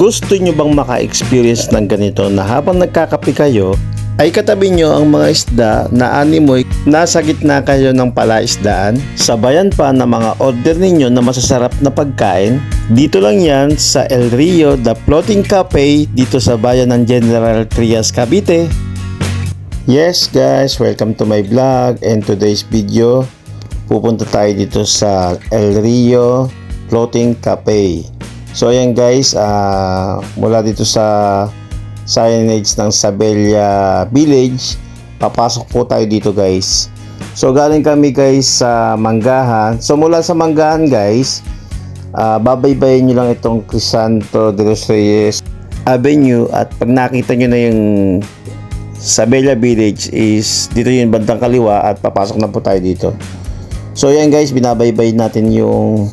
Gusto nyo bang maka-experience ng ganito na habang nagkakape kayo, ay katabi nyo ang mga isda na animoy, nasa gitna kayo ng palaisdaan, sabayan pa ng mga order ninyo na masasarap na pagkain? Dito lang yan sa El Rio, The Floating Cafe, dito sa bayan ng General Trias, Cavite. Yes guys, welcome to my vlog, and today's video, pupunta tayo dito sa El Rio Floating Cafe. So ayan guys, mula dito sa signage ng Sabella Village, papasok po tayo dito guys. So galing kami guys sa Manggahan. So mula sa Manggahan guys, babaybayin nyo lang itong Crisanto de los Reyes Avenue, at pag nakita nyo na yung Sabella Village is dito yung bandang kaliwa, at papasok na po tayo dito. So ayan guys, binabaybay natin yung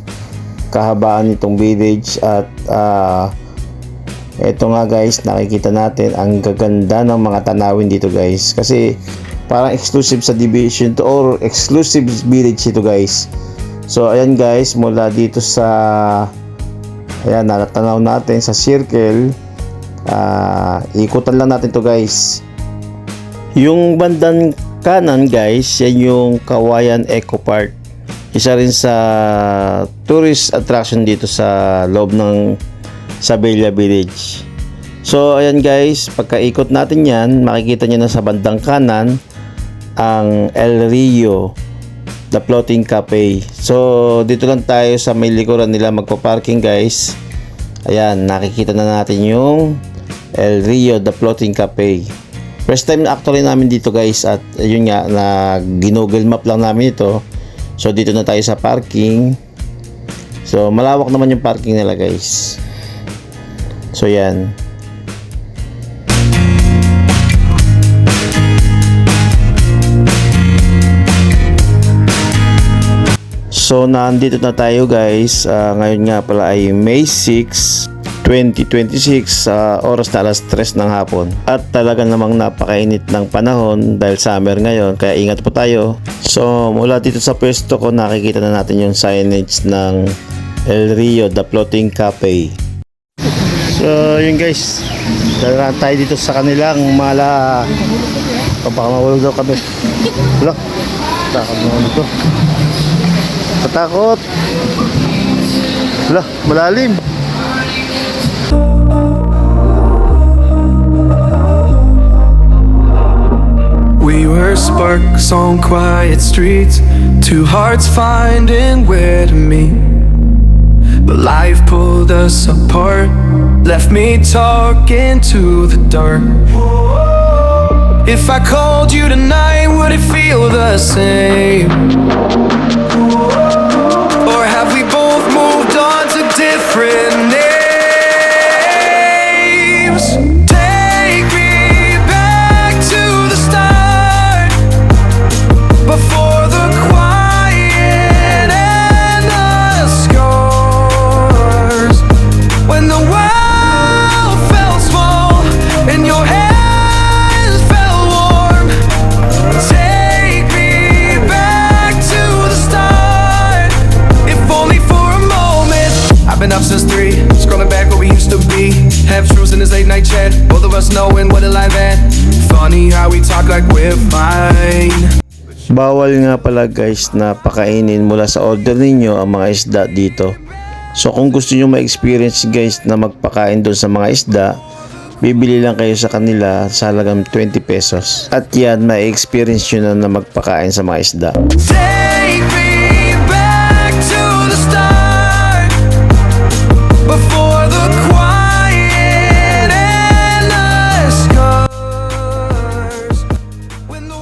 kahabaan nitong village, at eto nga guys, nakikita natin ang gaganda ng mga tanawin dito guys, kasi parang exclusive sa division to, or exclusive village ito guys. So ayan guys, mula dito sa ayan, natanaw natin sa circle, ikutan lang natin to guys. Yung bandang kanan guys, yan yung Kawayan Eco Park, isa rin sa tourist attraction dito sa loob ng Sabella Village. So ayan guys, pagkaikot natin yan, makikita nyo na sa bandang kanan ang El Rio, The Floating Cafe. So dito lang tayo sa may likuran nila magpa-parking guys. Ayan, nakikita na natin yung El Rio, The Floating Cafe. First time actually namin dito guys, at yun nga, na ginuggle map lang namin ito. So dito na tayo sa parking. So malawak naman yung parking nila guys. So yan. So nandito na tayo guys. Ngayon nga pala ay May 6, 2026, oras na alas 3 ng hapon, at talaga namang napakainit ng panahon dahil summer ngayon, kaya ingat po tayo. So mula dito sa pwesto ko, nakikita na natin yung signage ng El Rio, The Floating Cafe. So yun guys, dala tayo dito sa kanilang mala. Baka mawala daw kami. Wala, takot naman ito, katakot. Wala, malalim. We were sparks on quiet streets, two hearts finding where to meet. But life pulled us apart, left me talking to the dark. If I called you tonight, would it feel the same? Or have we both moved on to different names? Take me back to the start, before the quiet and the scars, when the world felt small and your hands felt warm. Take me back to the start, if only for a moment. I've been up since 3, scrolling back where we used to be, half truths in this late night chat, both of us knowing what a life at. Funny how we talk like we're fine. Bawal nga pala guys na pakainin mula sa order ninyo ang mga isda dito. So kung gusto nyo ma-experience guys na magpakain doon sa mga isda, bibili lang kayo sa kanila sa halagang 20 pesos. At yan, ma-experience nyo na magpakain sa mga isda. Take me back to the start, before the quiet and the scars, when the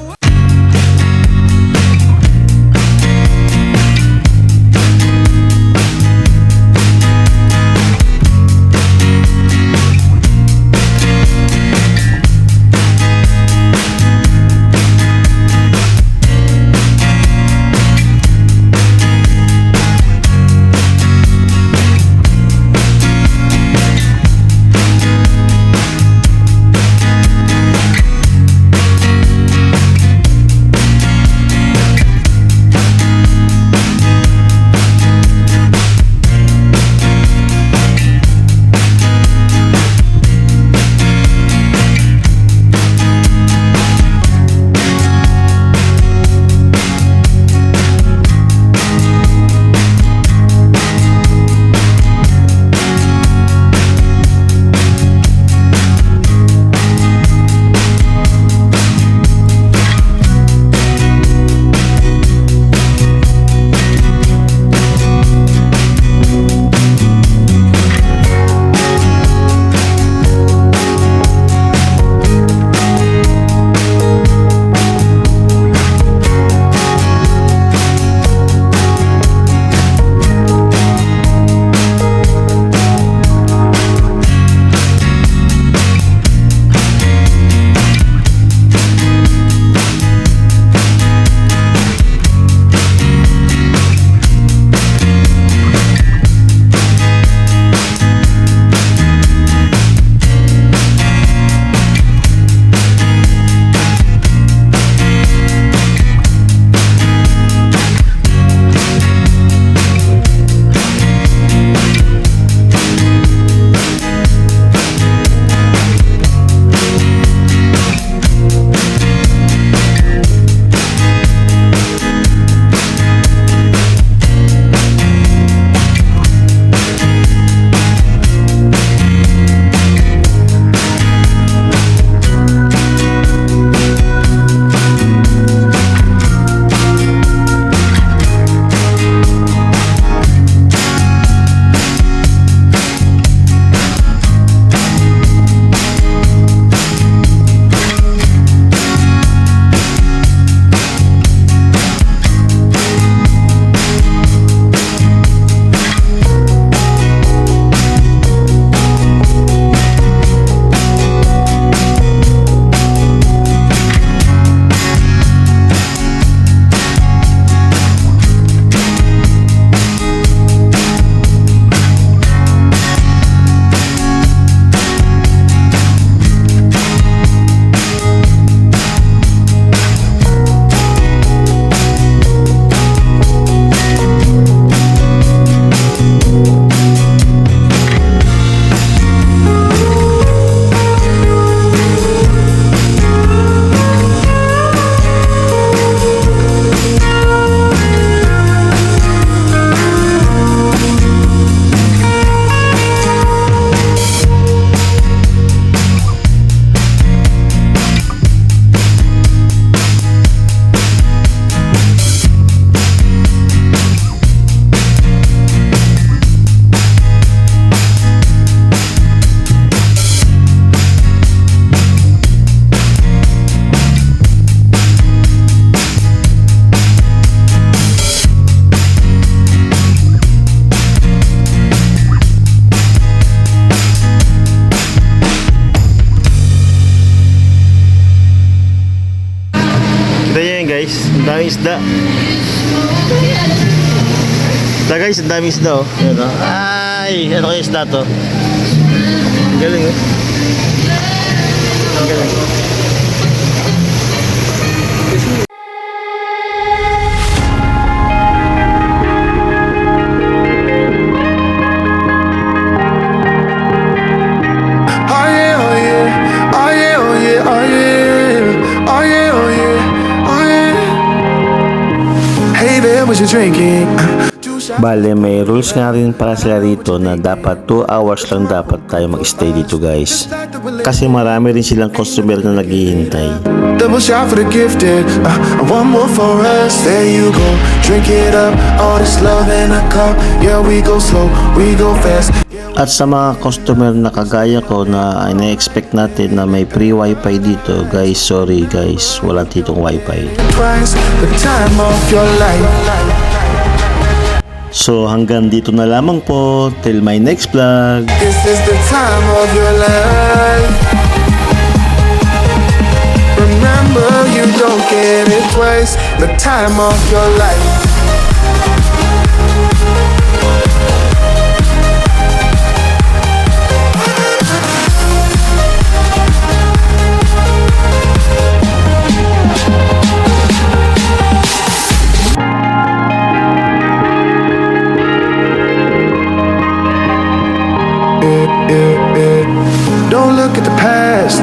mga isda. Ito guys, ang daming isda oh. Ayan, oh. Ay, ano kaya isda to? Ang galing oh. Ang galing. Oh yeah, oh yeah, oh yeah, oh yeah, oh yeah, oh yeah, oh yeah, oh yeah. Hey there, what you drinking? Bale, may rules nga rin para sila rito na dapat 2 hours lang dapat tayo mag-stay dito guys. Kasi marami rin silang customer na naghihintay. Double shot for the gifted, one more for us. There you go, drink it up. All this love in a cup. Yeah, we go slow, we go fast. At sa mga customer na kagaya ko na ina-expect natin na may free wifi dito guys, sorry guys, wala ditong wifi. Twice the time of your life. So hanggang dito na lamang po, till my next vlog. This is the time of your life. Remember, you don't get it twice. The time of your life. Don't look at the past,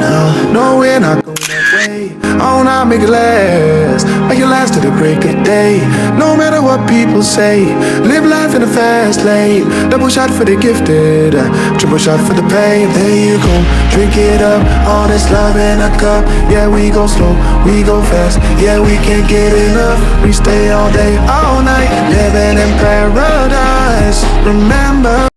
no, we're not going that way. Oh, now make it last to the break of day. No matter what people say, live life in a fast lane. Double shot for the gifted, triple shot for the pain. There you go, drink it up, all this love in a cup. Yeah, we go slow, we go fast. Yeah, we can't get enough. We stay all day, all night, living in paradise. Remember